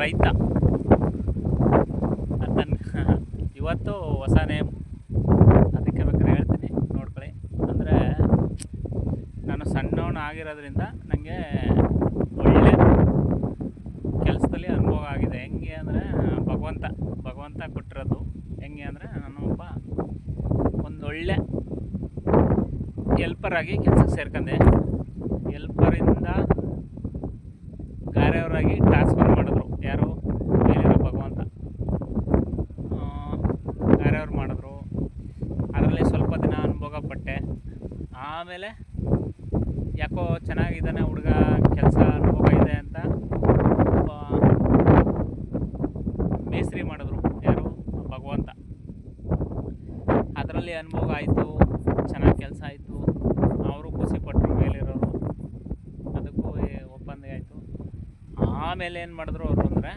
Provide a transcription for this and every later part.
ರೈತ ಅಂತ ಇವತ್ತು ಹೊಸ ನೇಮ್, ಅದಕ್ಕೆ ಬೇಕಾದ್ರೆ ಹೇಳ್ತೀನಿ ನೋಡ್ಕೊಳ್ಳಿ. ಅಂದರೆ ನಾನು ಸಣ್ಣವನು ಆಗಿರೋದ್ರಿಂದ ನನಗೆ ಒಳ್ಳೆ ಕೆಲಸದಲ್ಲಿ ಅನುಭವ ಆಗಿದೆ. ಹೆಂಗೆ ಅಂದರೆ ಭಗವಂತ ಕೊಟ್ಟಿರೋದು. ಹೆಂಗೆ ಅಂದರೆ ನಾನು ಒಂದೊಳ್ಳೆ ಹೆಲ್ಪರಾಗಿ ಕೆಲಸಕ್ಕೆ ಸೇರ್ಕೊಂಡೆ. ಹೆಲ್ಪರಿಂದ ಗಾರೆಯವರಾಗಿ ಟ್ರಾನ್ಸ್ಫರ್ ಮಾಡಿದ್ರು. ಯಾರು? ಮೇಲಿರೋ ಭಗವಂತ ಗಾರೆಯವ್ರು ಮಾಡಿದ್ರು. ಅದರಲ್ಲಿ ಸ್ವಲ್ಪ ದಿನ ಅನುಭವ ಪಟ್ಟೆ. ಆಮೇಲೆ ಯಾಕೋ ಚೆನ್ನಾಗಿದ್ದಾನೆ ಹುಡುಗ, ಕೆಲಸ ಅನುಭವ ಇದೆ ಅಂತ ಮೇಸ್ತ್ರಿ ಮಾಡಿದ್ರು. ಯಾರು? ಭಗವಂತ. ಅದರಲ್ಲಿ ಅನುಭವ ಆಯಿತು, ಚೆನ್ನಾಗಿ ಕೆಲಸ ಆಯಿತು. ಅವರು ಖುಷಿಪಟ್ಟರು ಮೇಲಿರೋರು, ಅದಕ್ಕೂ ಒಪ್ಪಂದ ಆಯಿತು. ಆಮೇಲೆ ಏನು ಮಾಡಿದ್ರು ಅವರು ಅಂದರೆ,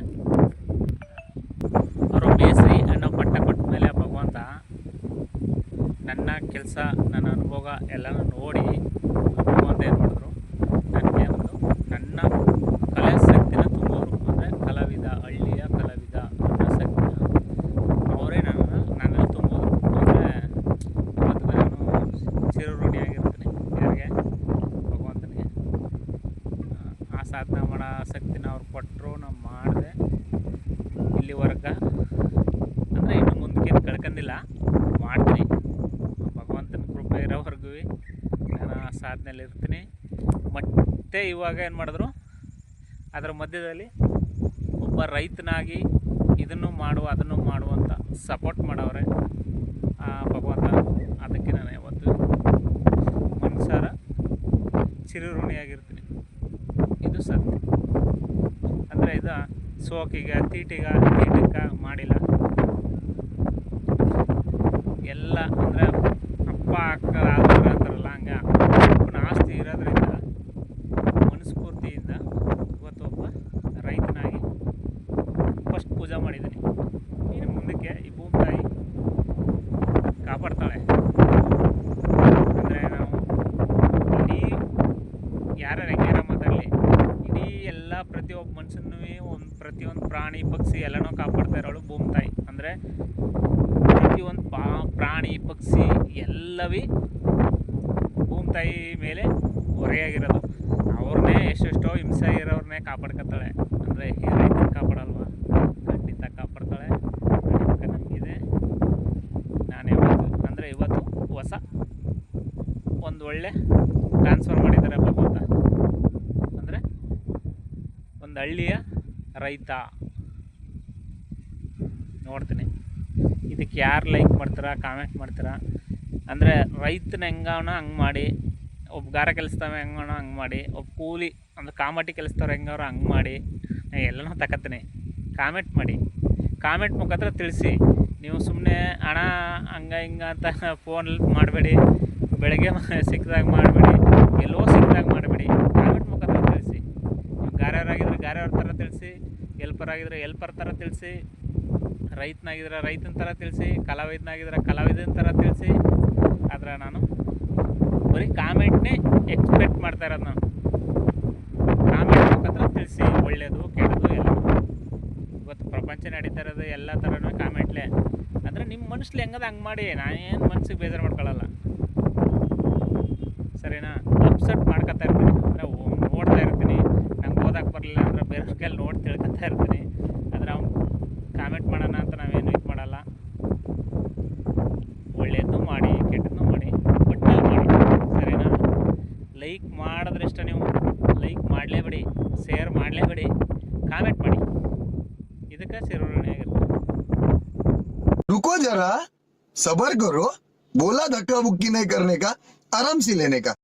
ಅವರು ಮೇಸ್ತ್ರಿ ಅನ್ನೋ ಪಟ್ಟ ಕೊಟ್ಟ ಮೇಲೆ ಭಗವಂತ ನನ್ನ ಕೆಲಸ, ನನ್ನ ಅನುಭವ ಎಲ್ಲನೂ ನೋಡಿ ಭಗವಂತ ಏನು ಮಾಡಿದ್ರು, ನನಗೆ ನನ್ನ ಕಲೆ ಶಕ್ತಿನ ತುಂಬಿದ್ರು. ಅಂದರೆ ಕಲಾವಿದ, ಹಳ್ಳಿಯ ಕಲಾವಿದ ಅನ್ನೋ ಶಕ್ತಿನ ಅವರೇ ನನ್ನಲ್ಲಿ ತುಂಬಿದ್ರು. ಅಂದರೆ ಇವತ್ತು ನಾನು ಚಿರಋಣಿಯಾಗಿರ್ತೀನಿ ಯಾರಿಗೆ? ಭಗವಂತನಿಗೆ. ಆ ಸಾಧನೆ ಮಾಡೋ ಶಕ್ತಿನ ಅವ್ರು ಕೊಟ್ಟರು, ನಾವು ಮಾಡಿದೆ. ಇಲ್ಲಿವರೆಗೆ ಅಂದರೆ ಇನ್ನು ಮುಂದಕ್ಕೆ ಕಳ್ಕೊಂಡಿಲ್ಲ, ಮಾಡ್ತೀನಿ. ಭಗವಂತನ ಕೃಪೆ ಇರೋವರೆಗೂ ನಾನು ಆ ಸಾಧನೆಯಲ್ಲಿ ಇರ್ತೀನಿ. ಮತ್ತೆ ಇವಾಗ ಏನು ಮಾಡಿದ್ರು, ಅದರ ಮಧ್ಯದಲ್ಲಿ ಒಬ್ಬ ರೈತನಾಗಿ ಇದನ್ನು ಮಾಡು ಅದನ್ನು ಮಾಡುವಂತ ಸಪೋರ್ಟ್ ಮಾಡವ್ರೆ ಆ ಭಗವಂತ. ಅದಕ್ಕೆ ನಾನು ಯಾವತ್ತು ಮನಸಾರ ಚಿರಋಣಿಯಾಗಿರ್ತೀನಿ. ಇದು ಸತ್ಯ. ಅಂದರೆ ಇದು ಸೋಕಿಗೆ ತೀಟಕ್ಕೆ ಮಾಡಿಲ್ಲ. ಎಲ್ಲ ಅಂದರೆ ಅಪ್ಪ ಅಕ್ಕ ಅಂತಾರಲ್ಲ, ಹಂಗೆ ಅಪ್ಪನ ಆಸ್ತಿ ಇರೋದ್ರಿಂದ ಮನಸ್ಫೂರ್ತಿಯಿಂದ ಇವತ್ತು ಒಬ್ಬ ರೈತನಾಗಿ ಫಸ್ಟ್ ಪೂಜೆ ಮಾಡಿದ್ದೀನಿ. ಇನ್ನು ಮುಂದಕ್ಕೆ ಈ ಭೂಮಿ ತಾಯಿ ಕಾಪಾಡ್ತಾಳೆ. ಅಂದರೆ ನಾವು ಇಡೀ ಯಾರು ಹೆಂಗಾರ ಮಾತಾಡಲಿ, ಇಡೀ ಎಲ್ಲ ಪ್ರತಿಯೊಬ್ಬ ಮನುಷ್ಯನೂ ಪ್ರತಿಯೊಂದು ಪ್ರಾಣಿ ಪಕ್ಷಿ ಎಲ್ಲನೂ ಕಾಪಾಡ್ತಾ ಇರೋಳು ಭೂಮಿ ತಾಯಿ. ಅಂದರೆ ಪ್ರತಿಯೊಂದು ಪ್ರಾಣಿ ಪಕ್ಷಿ ಎಲ್ಲವೂ ಭೂಮಿ ತಾಯಿ ಮೇಲೆ ಹೊರೆಯಾಗಿರೋದು. ಅವ್ರನ್ನೇ ಎಷ್ಟೆಷ್ಟೋ ಹಿಂಸೆ ಇರೋರನ್ನೇ ಕಾಪಾಡ್ಕೊತಾಳೆ. ಅಂದರೆ ಈ ರೈತನ ಕಾಪಾಡಲ್ವಾ? ಖಂಡಿತ ಕಾಪಾಡ್ತಾಳೆ. ನಮಗಿದೆ. ನಾನು ಯಾವತ್ತು ಅಂದರೆ ಇವತ್ತು ಹೊಸ ಒಂದು ಒಳ್ಳೆ ಟ್ರಾನ್ಸ್ಫರ್ ಮಾಡಿದ್ದಾರೆ ಭಗವಂತ. ಅಂದರೆ ಒಂದು ಹಳ್ಳಿಯ ರೈತ. ನೋಡ್ತೀನಿ ಇದಕ್ಕೆ ಯಾರು ಲೈಕ್ ಮಾಡ್ತೀರಾ, ಕಾಮೆಂಟ್ ಮಾಡ್ತೀರಾ. ಅಂದರೆ ರೈತನ ಹೆಂಗವನ ಹಂಗೆ ಮಾಡಿ, ಒಬ್ಬ ಗಾರ ಕೆಲಸದವ ಹೆಂಗವನ ಹಂಗೆ ಮಾಡಿ, ಒಬ್ಬ ಕೂಲಿ ಅಂದರೆ ಕಾಮಟಿ ಕೆಲಸದವ್ರು ಹೆಂಗವ್ರು ಹಂಗೆ ಮಾಡಿ ಎಲ್ಲನೂ ತಗೋತೀನಿ. ಕಾಮೆಂಟ್ ಮಾಡಿ, ಕಾಮೆಂಟ್ ಮುಖಾಂತರ ತಿಳಿಸಿ. ನೀವು ಸುಮ್ಮನೆ ಹಣ ಹಂಗೆ ಹಿಂಗೆ ಅಂತ ಫೋನಲ್ಲಿ ಮಾಡಬೇಡಿ, ಬೆಳಗ್ಗೆ ಸಿಕ್ಕಿದಾಗ ಮಾಡಬೇಡಿ, ಎಲ್ಲೋ ಸಿಕ್ಕಿದಾಗ ಮಾಡಬೇಡಿ. ಕಾಮೆಂಟ್ ಮುಖಾಂತರ ತಿಳಿಸಿ. ನೀವು ಗಾರೆಯವರಾಗಿದ್ದರೆ ಗಾರೆಯವ್ರ ಥರ ತಿಳಿಸಿ, ಹೆಲ್ಪರಾಗಿದ್ದರೆ ಹೆಲ್ಪರ್ ಥರ ತಿಳಿಸಿ, ರೈತನಾಗಿದ್ರೆ ರೈತನ ಥರ ತಿಳಿಸಿ, ಕಲಾವಿದನಾಗಿದ್ರೆ ಕಲಾವಿದನ ಥರ ತಿಳಿಸಿ. ಆದರೆ ನಾನು ಬರೀ ಕಾಮೆಂಟ್ನೇ ಎಕ್ಸ್ಪೆಕ್ಟ್ ಮಾಡ್ತಾ ಇರೋದು. ನಾನು ಕಾಮೆಂಟ್ ಮುಖಾಂತರ ತಿಳಿಸಿ, ಒಳ್ಳೆಯದು ಕೆಟ್ಟದ್ದು ಎಲ್ಲ. ಇವತ್ತು ಪ್ರಪಂಚ ನಡೀತಾ ಇರೋದು ಎಲ್ಲ ಥರನೂ ಕಾಮೆಂಟ್ಲೇ. ಅಂದರೆ ನಿಮ್ಮ ಮನಸ್ಸಲ್ಲಿ ಹೆಂಗದ ಹಂಗೆ ಮಾಡಿ, ನಾನೇನು ಮನಸ್ಸಿಗೆ ಬೇಜಾರು ಮಾಡ್ಕೊಳ್ಳಲ್ಲ, ಸರಿನಾ? ಅಪ್ಸೆಟ್ ಮಾಡ್ಕೊತಾ ಇರ್ತೀನಿ. ಅಂದರೆ ನೋಡ್ತಾ ಇರ್ತೀನಿ. ನಂಗೆ ಓದಕ್ಕೆ ಬರಲಿಲ್ಲ ಅಂದರೆ ಬೇರೆ ಕೈಲಿ ನೋಡಿ ತಿಳ್ಕೊತಾ ಇರ್ತೀನಿ. ಆದರೆ ಅವ್ನು ಕಾಮೆಂಟ್ ಮಾಡೋಣ ಅಂತ ನಾವೇನು ಇದು ಮಾಡಲ್ಲ. ಒಳ್ಳೆಯದು ಮಾಡಿ, ಕೆಟ್ಟದ್ದು ಮಾಡಿ, ಒಟ್ಟಲ್ಲಿ ಮಾಡಿ, ಸರಿನಾ? ಲೈಕ್ ಮಾಡಿದ್ರೆ ಇಷ್ಟ, ನೀವು ಲೈಕ್ ಮಾಡಲೇಬೇಡಿ, ಶೇರ್ ಮಾಡಲೇಬೇಡಿ, ಕಾಮೆಂಟ್ ಮಾಡಿ. ಇದಕ್ಕೆ ಚಿರಋಣಿಯಾಗಿರುತ್ತೆ. रुको जरा, सबर करो. बोला धक्का बुक्की नहीं करने का, आराम से लेने का.